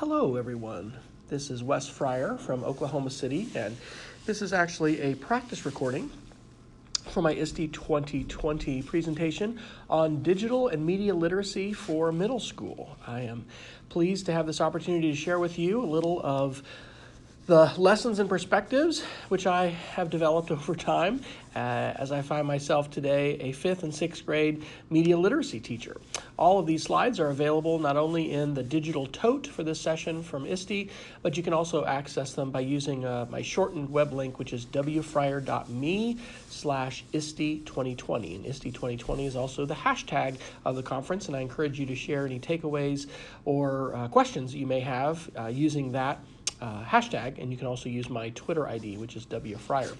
Hello, everyone. This is Wes Fryer from Oklahoma City, and this is actually a practice recording for my ISTE 2020 presentation on digital and media literacy for middle school. I am pleased to have this opportunity to share with you a little of the lessons and perspectives which I have developed over time as I find myself today a 5th and 6th grade media literacy teacher. All of these slides are available not only in the digital tote for this session from ISTE, but you can also access them by using my shortened web link, which is wfryer.me/ISTE2020. And ISTE 2020 is also the hashtag of the conference, and I encourage you to share any takeaways or questions that you may have using that hashtag, and you can also use my Twitter ID, which is wfryer.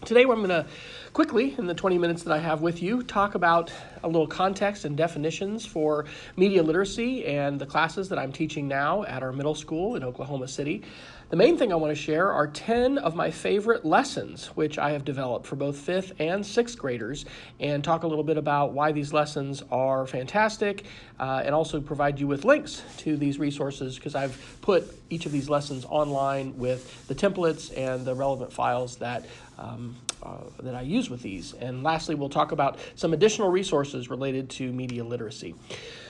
Today, I'm going to quickly, in the 20 minutes that I have with you, talk about a little context and definitions for media literacy and the classes that I'm teaching now at our middle school in Oklahoma City. The main thing I want to share are 10 of my favorite lessons, which I have developed for both 5th and 6th graders, and talk a little bit about why these lessons are fantastic, and also provide you with links to these resources, because I've put each of these lessons online with the templates and the relevant files that I use with these. And lastly, we'll talk about some additional resources related to media literacy.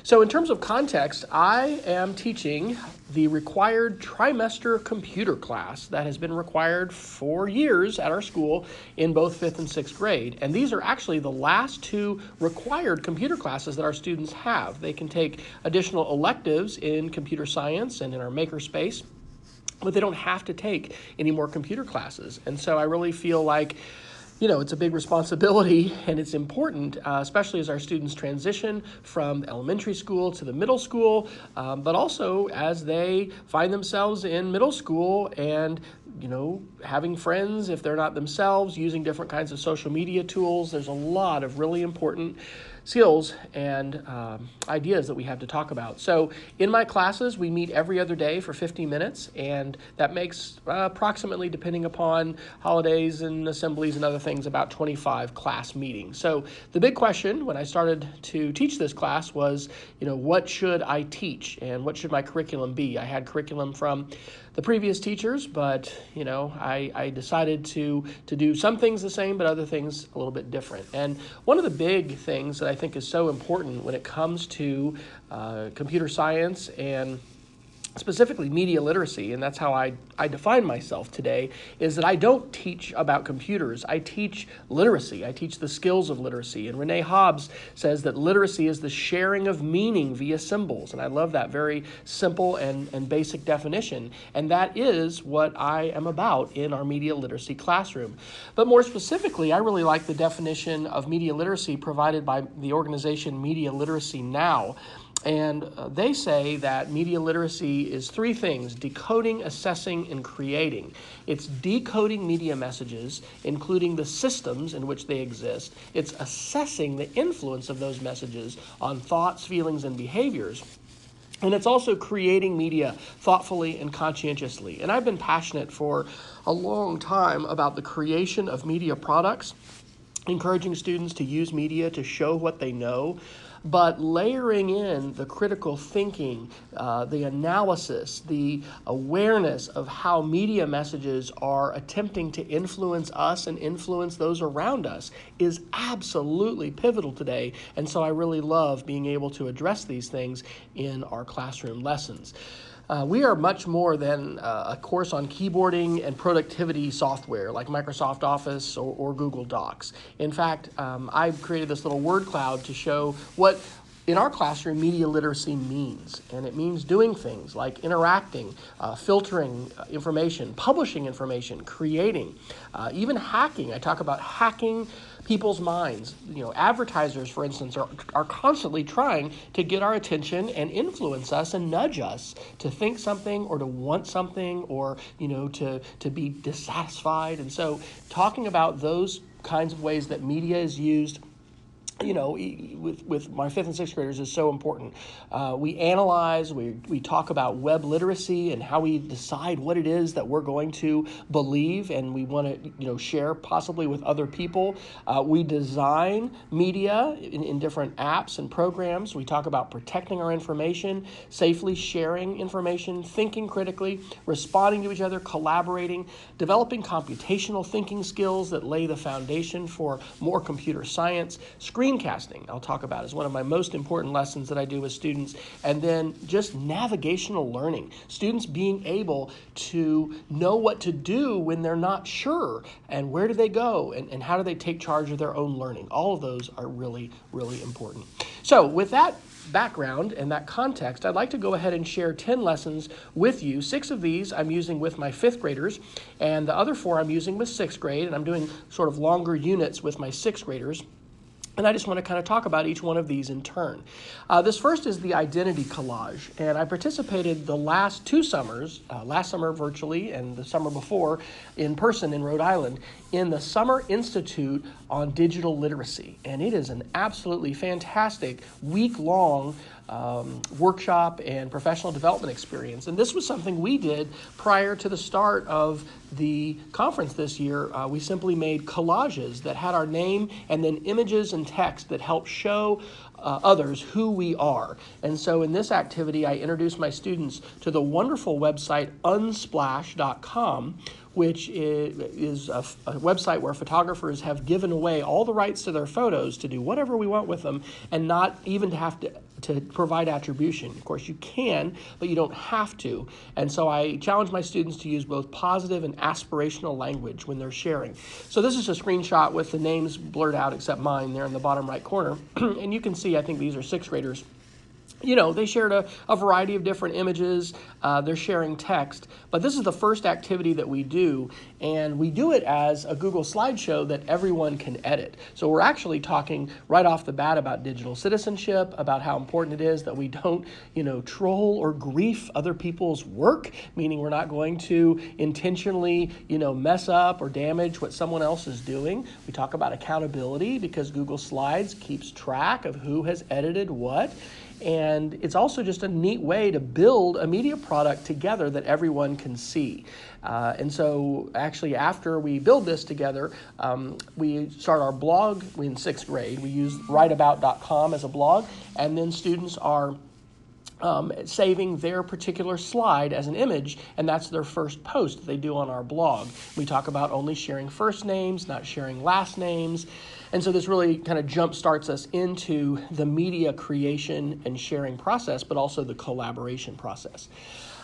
So in terms of context, I am teaching the required trimester computer class that has been required for years at our school in both 5th and 6th grade. And these are actually the last 2 required computer classes that our students have. They can take additional electives in computer science and in our makerspace, but they don't have to take any more computer classes. And so I really feel like, it's a big responsibility, and it's important, especially as our students transition from elementary school to the middle school, but also as they find themselves in middle school and, having friends if they're not themselves, using different kinds of social media tools. There's a lot of really important skills and ideas that we have to talk about. So in my classes, we meet every other day for 50 minutes, and that makes approximately, depending upon holidays and assemblies and other things, about 25 class meetings. So the big question when I started to teach this class was, what should I teach and what should my curriculum be? I had curriculum from the previous teachers, but I decided to do some things the same, but other things a little bit different. And one of the big things that I think is so important when it comes to computer science and specifically media literacy, and that's how I define myself today, is that I don't teach about computers. I teach literacy. I teach the skills of literacy. And Renee Hobbs says that literacy is the sharing of meaning via symbols. And I love that very simple and basic definition. And that is what I am about in our media literacy classroom. But more specifically, I really like the definition of media literacy provided by the organization Media Literacy Now. And they say that media literacy is 3 things: decoding, assessing, and creating. It's decoding media messages, including the systems in which they exist. It's assessing the influence of those messages on thoughts, feelings, and behaviors. And it's also creating media thoughtfully and conscientiously. And I've been passionate for a long time about the creation of media products, encouraging students to use media to show what they know, but layering in the critical thinking, the analysis, the awareness of how media messages are attempting to influence us and influence those around us is absolutely pivotal today. And so I really love being able to address these things in our classroom lessons. We are much more than a course on keyboarding and productivity software like Microsoft Office or Google Docs. In fact, I've created this little word cloud to show what, in our classroom, media literacy means. And it means doing things like interacting, filtering information, publishing information, creating, even hacking. I talk about hacking people's minds. Advertisers, for instance, are constantly trying to get our attention and influence us and nudge us to think something or to want something or, to be dissatisfied. And so talking about those kinds of ways that media is used with my 5th and 6th graders is so important. We analyze, we talk about web literacy and how we decide what it is that we're going to believe and we want to, share possibly with other people. We design media in different apps and programs. We talk about protecting our information, safely sharing information, thinking critically, responding to each other, collaborating, developing computational thinking skills that lay the foundation for more computer science, screencasting, I'll talk about, is one of my most important lessons that I do with students. And then just navigational learning, students being able to know what to do when they're not sure, and where do they go, and how do they take charge of their own learning. All of those are really, really important. So with that background and that context, I'd like to go ahead and share 10 lessons with you. 6 of these I'm using with my 5th graders, and the other 4 I'm using with 6th grade, and I'm doing sort of longer units with my 6th graders. And I just want to kind of talk about each one of these in turn. This first is the identity collage, and I participated the last 2 summers, last summer virtually and the summer before in person in Rhode Island, in the Summer Institute on Digital Literacy. And it is an absolutely fantastic week-long workshop and professional development experience. And this was something we did prior to the start of the conference this year. We simply made collages that had our name and then images and text that help show others who we are. And so in this activity, I introduced my students to the wonderful website unsplash.com, which is a website where photographers have given away all the rights to their photos to do whatever we want with them and not even to have to provide attribution. Of course, you can, but you don't have to. And so I challenge my students to use both positive and aspirational language when they're sharing. So this is a screenshot with the names blurred out except mine there in the bottom right corner. And you can see, I think these are 6th graders. They shared a variety of different images. They're sharing text. But this is the first activity that we do, and we do it as a Google slideshow that everyone can edit. So we're actually talking right off the bat about digital citizenship, about how important it is that we don't, troll or grief other people's work, meaning we're not going to intentionally, mess up or damage what someone else is doing. We talk about accountability because Google Slides keeps track of who has edited what. And it's also just a neat way to build a media product together that everyone can see. And so actually after we build this together, we start our blog in 6th grade. We use writeabout.com as a blog, and then students are saving their particular slide as an image, and that's their first post that they do on our blog. We talk about only sharing first names, not sharing last names. And so this really kind of jump starts us into the media creation and sharing process, but also the collaboration process.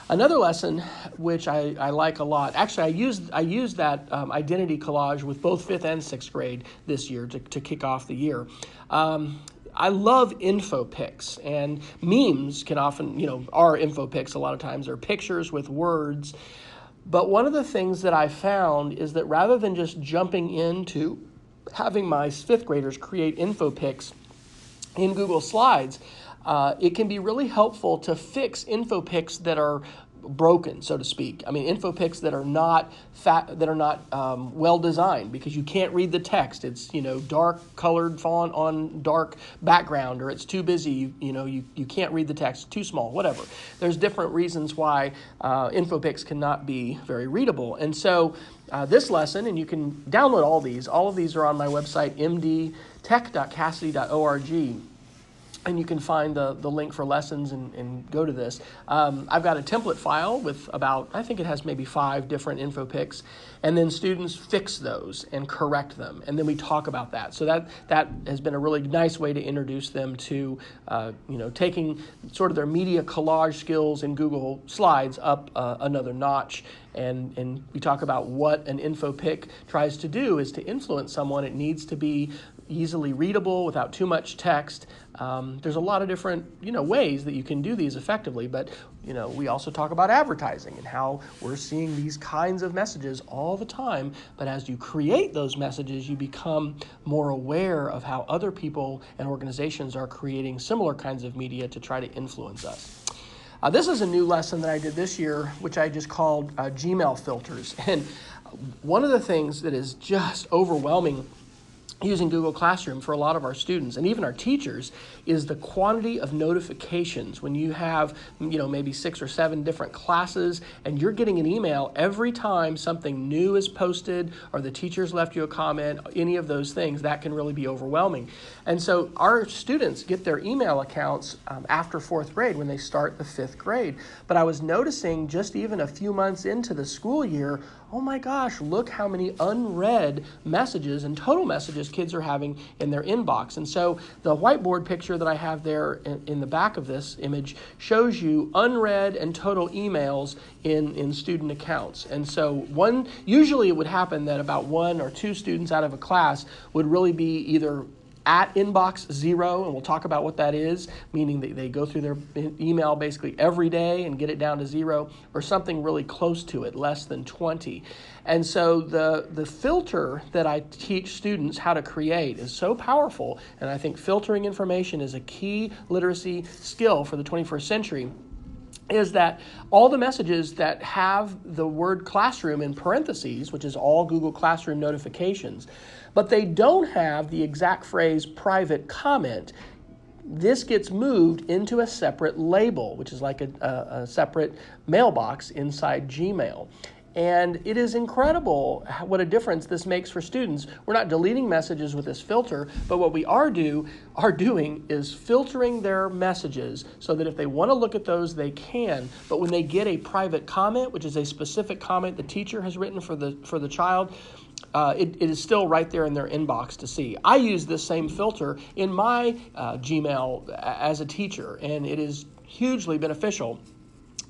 Another lesson, which I like a lot, actually I used that identity collage with both 5th and 6th grade this year to kick off the year. I love info pics, and memes can often, are info pics a lot of times. They're pictures with words. But one of the things that I found is that rather than just jumping into having my 5th graders create info pics in Google Slides, it can be really helpful to fix info pics that are broken, so to speak. I mean, info pics that are not well designed because you can't read the text. It's dark colored font on dark background, or it's too busy. You can't read the text. Too small. Whatever. There's different reasons why info pics cannot be very readable. And so this lesson, and you can download all these. All of these are on my website mdtech.cassidy.org. And you can find the link for lessons and go to this. I've got a template file with about, I think it has maybe 5 different info pics, and then students fix those and correct them, and then we talk about that. So that has been a really nice way to introduce them to, taking sort of their media collage skills in Google Slides up another notch. And we talk about what an info pic tries to do is to influence someone. It needs to be easily readable without too much text. There's a lot of different, ways that you can do these effectively, but, we also talk about advertising and how we're seeing these kinds of messages all the time, but as you create those messages, you become more aware of how other people and organizations are creating similar kinds of media to try to influence us. This is a new lesson that I did this year, which I just called Gmail filters. And one of the things that is just overwhelming using Google Classroom for a lot of our students and even our teachers is the quantity of notifications. When you have, maybe 6 or 7 different classes and you're getting an email every time something new is posted or the teacher's left you a comment, any of those things, that can really be overwhelming. And so our students get their email accounts after 4th grade when they start the 5th grade. But I was noticing just even a few months into the school year, oh my gosh, look how many unread messages and total messages kids are having in their inbox. And so the whiteboard picture that I have there in the back of this image shows you unread and total emails in student accounts. And so usually it would happen that about 1 or 2 students out of a class would really be either at inbox 0, and we'll talk about what that is, meaning that they go through their email basically every day and get it down to 0, or something really close to it, less than 20. And so the filter that I teach students how to create is so powerful, and I think filtering information is a key literacy skill for the 21st century, is that all the messages that have the word classroom in parentheses, which is all Google Classroom notifications, but they don't have the exact phrase private comment, this gets moved into a separate label, which is like a separate mailbox inside Gmail. And it is incredible what a difference this makes for students. We're not deleting messages with this filter, but what we are doing is filtering their messages so that if they want to look at those, they can. But when they get a private comment, which is a specific comment the teacher has written for the child, it is still right there in their inbox to see. I use this same filter in my Gmail as a teacher, and it is hugely beneficial,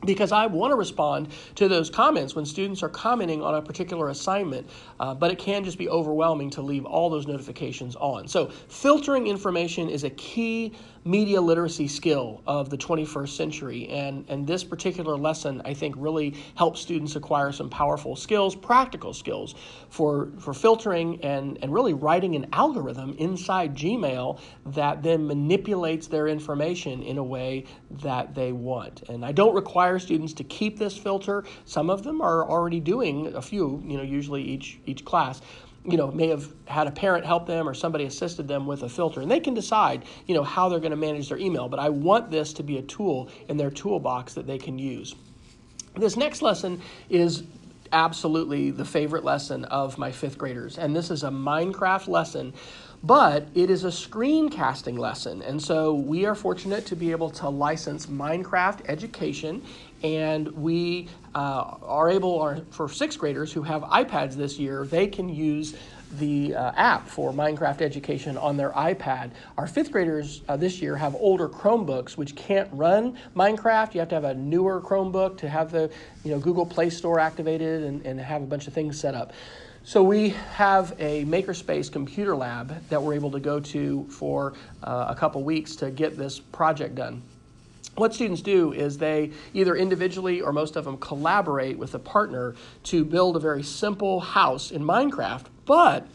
because I want to respond to those comments when students are commenting on a particular assignment, but it can just be overwhelming to leave all those notifications on. So filtering information is a key media literacy skill of the 21st century, and this particular lesson, I think, really helps students acquire some powerful skills, practical skills for filtering and really writing an algorithm inside Gmail that then manipulates their information in a way that they want. And I don't require students to keep this filter. Some of them are already doing a few, usually each class, may have had a parent help them or somebody assisted them with a filter, and they can decide, how they're going to manage their email. But I want this to be a tool in their toolbox that they can use. This next lesson is absolutely the favorite lesson of my 5th graders, and this is a Minecraft lesson, but it is a screencasting lesson. And so we are fortunate to be able to license Minecraft Education, and we are able, for 6th graders who have iPads this year, they can use the app for Minecraft Education on their iPad. Our 5th graders this year have older Chromebooks which can't run Minecraft. You have to have a newer Chromebook to have the Google Play Store activated and have a bunch of things set up. So we have a makerspace computer lab that we're able to go to for a couple weeks to get this project done. What students do is they either individually or most of them collaborate with a partner to build a very simple house in Minecraft, but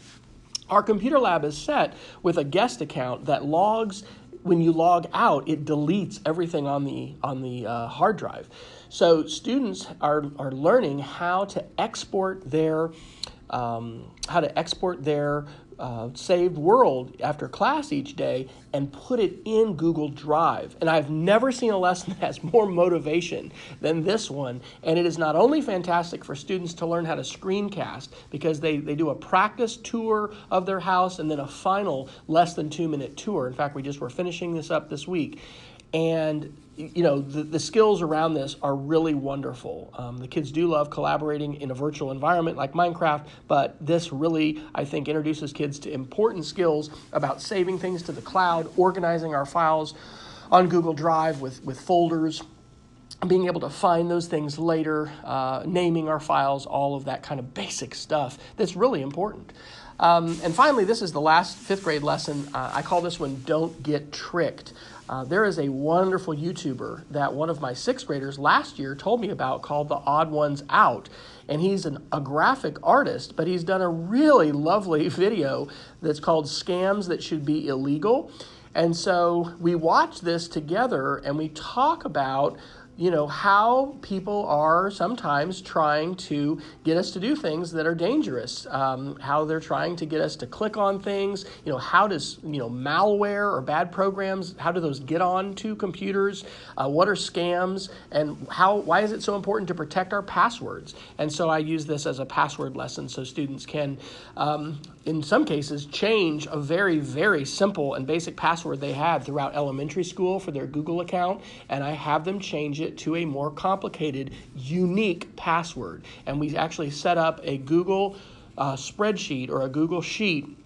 our computer lab is set with a guest account that logs. When you log out, it deletes everything on the hard drive. So students are learning how to export their saved world after class each day and put it in Google Drive. And I've never seen a lesson that has more motivation than this one. And it is not only fantastic for students to learn how to screencast, because they do a practice tour of their house and then a final less than 2-minute tour. In fact, we just were finishing this up this week. And the skills around this are really wonderful. The kids do love collaborating in a virtual environment like Minecraft, but this really, I think, introduces kids to important skills about saving things to the cloud, organizing our files on Google Drive with folders, being able to find those things later, naming our files, all of that kind of basic stuff that's really important. And finally, this is the last 5th grade lesson. I call this one Don't Get Tricked. There is a wonderful YouTuber that one of my 6th graders last year told me about called The Odd Ones Out. And he's a graphic artist, but he's done a really lovely video that's called Scams That Should Be Illegal. And so we watch this together and we talk about how people are sometimes trying to get us to do things that are dangerous, how they're trying to get us to click on things, how does, malware or bad programs, how do those get onto computers, what are scams, and why is it so important to protect our passwords? And so I use this as a password lesson so students can, in some cases, change a very, very simple and basic password they had throughout elementary school for their Google account, and I have them change it to a more complicated, unique password. And we actually set up a Google spreadsheet or a Google sheet,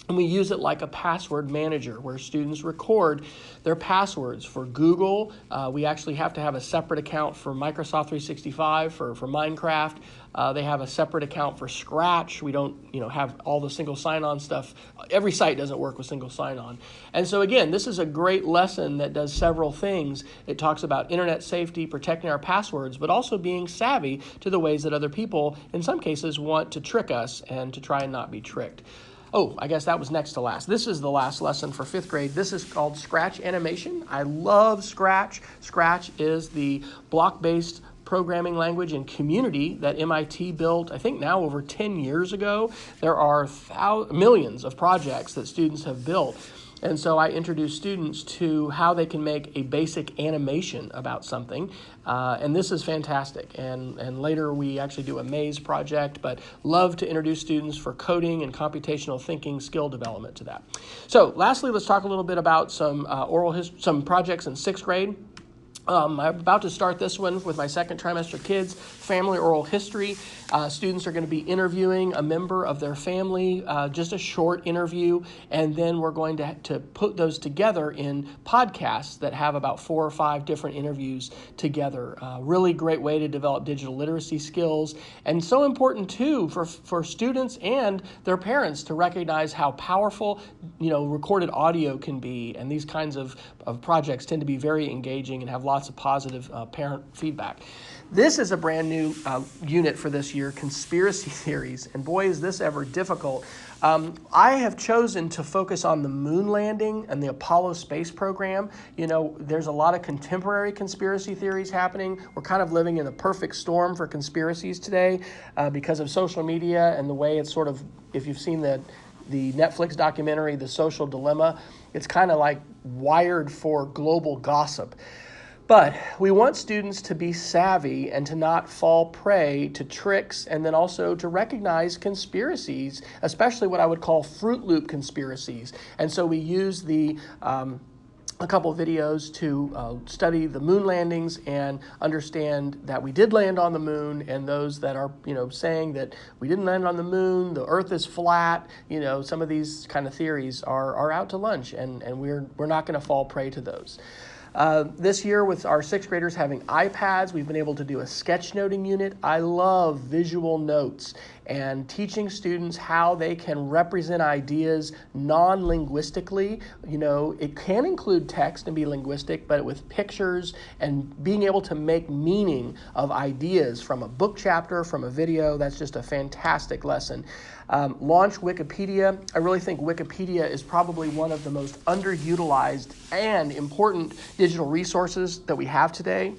and we use it like a password manager where students record their passwords. For Google, we actually have to have a separate account for Microsoft 365, for Minecraft. They have a separate account for Scratch. We don't have all the single sign-on stuff. Every site doesn't work with single sign-on. And so again, this is a great lesson that does several things. It talks about internet safety, protecting our passwords, but also being savvy to the ways that other people, in some cases, want to trick us and to try and not be tricked. Oh, I guess that was next to last. This is the last lesson for 5th grade. This is called Scratch Animation. I love Scratch. Scratch is the block-based programming language and community that MIT built, I think now over 10 years ago. There are millions of projects that students have built. And so I introduce students to how they can make a basic animation about something. And this is fantastic. And later we actually do a maze project, but love to introduce students for coding and computational thinking skill development to that. So lastly, let's talk a little bit about some some projects in 6th grade. I'm about to start this one with my second trimester kids, family oral history. Students are going to be interviewing a member of their family, just a short interview, and then we're going to put those together in podcasts that have about 4 or 5 different interviews together. Really great way to develop digital literacy skills, and so important too for students and their parents to recognize how powerful recorded audio can be, and these kinds of projects tend to be very engaging and have lots of positive parent feedback. This is a brand new unit for this year, conspiracy theories, and boy is this ever difficult. I have chosen to focus on the moon landing and the Apollo space program. There's a lot of contemporary conspiracy theories happening. We're kind of living in a perfect storm for conspiracies today because of social media and the way it's sort of, if you've seen the Netflix documentary, The Social Dilemma, it's kind of like wired for global gossip. But we want students to be savvy and to not fall prey to tricks, and then also to recognize conspiracies, especially what I would call Fruit Loop conspiracies. And so we use a couple of videos to study the moon landings and understand that we did land on the moon, and those that are saying that we didn't land on the moon, the earth is flat, some of these kind of theories are out to lunch, and we're not going to fall prey to those. This year, with our 6th graders having iPads, we've been able to do a sketchnoting unit. I love visual notes and teaching students how they can represent ideas non-linguistically. It can include text and be linguistic, but with pictures and being able to make meaning of ideas from a book chapter, from a video, that's just a fantastic lesson. Launch Wikipedia. I really think Wikipedia is probably one of the most underutilized and important digital resources that we have today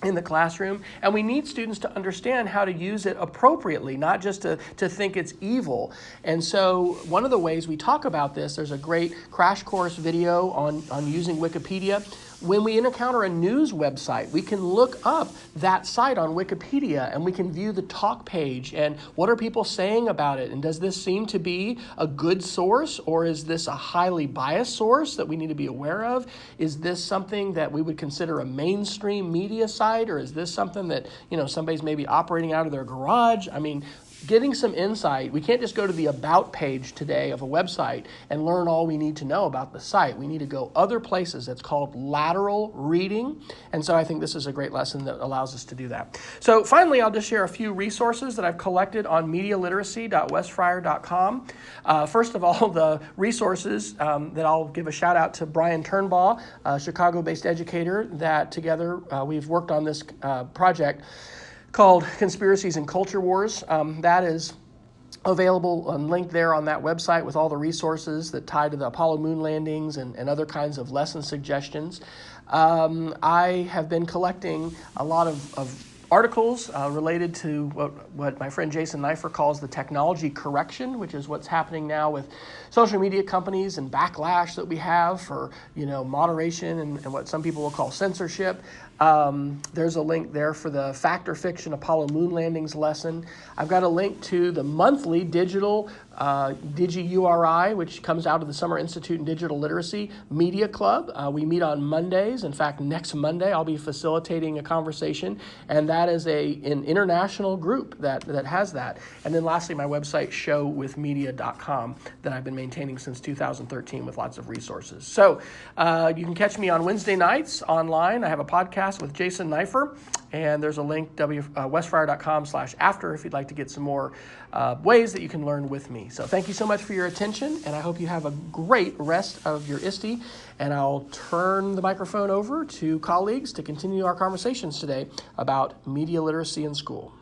in the classroom, and we need students to understand how to use it appropriately, not just to think it's evil. And so one of the ways we talk about this, there's a great crash course video on using Wikipedia. When we encounter a news website, we can look up that site on Wikipedia and we can view the talk page and what are people saying about it, and does this seem to be a good source, or is this a highly biased source that we need to be aware of? Is this something that we would consider a mainstream media site, or is this something that somebody's maybe operating out of their garage? I mean, getting some insight. We can't just go to the about page today of a website and learn all we need to know about the site. We need to go other places. It's called lateral reading. And so I think this is a great lesson that allows us to do that. So finally, I'll just share a few resources that I've collected on medialiteracy.wesfryer.com. First of all, the resources that I'll give a shout out to Brian Turnbaugh, a Chicago-based educator, that together we've worked on this project called Conspiracies and Culture Wars. That is available and linked there on that website with all the resources that tie to the Apollo moon landings and other kinds of lesson suggestions. I have been collecting a lot of articles related to what my friend Jason Neiffer calls the technology correction, which is what's happening now with social media companies and backlash that we have for moderation and what some people will call censorship. There's a link there for the Fact or Fiction Apollo Moon Landings lesson. I've got a link to the monthly digital DigiURI, which comes out of the Summer Institute in Digital Literacy Media Club. We meet on Mondays. In fact, next Monday I'll be facilitating a conversation, and that is an international group that has that. And then lastly, my website, showwithmedia.com, that I've been maintaining since 2013 with lots of resources. So you can catch me on Wednesday nights online. I have a podcast with Jason Neiffer, and there's a link, wesfryer.com/after, if you'd like to get some more ways that you can learn with me. So thank you so much for your attention, and I hope you have a great rest of your ISTE, and I'll turn the microphone over to colleagues to continue our conversations today about media literacy in school.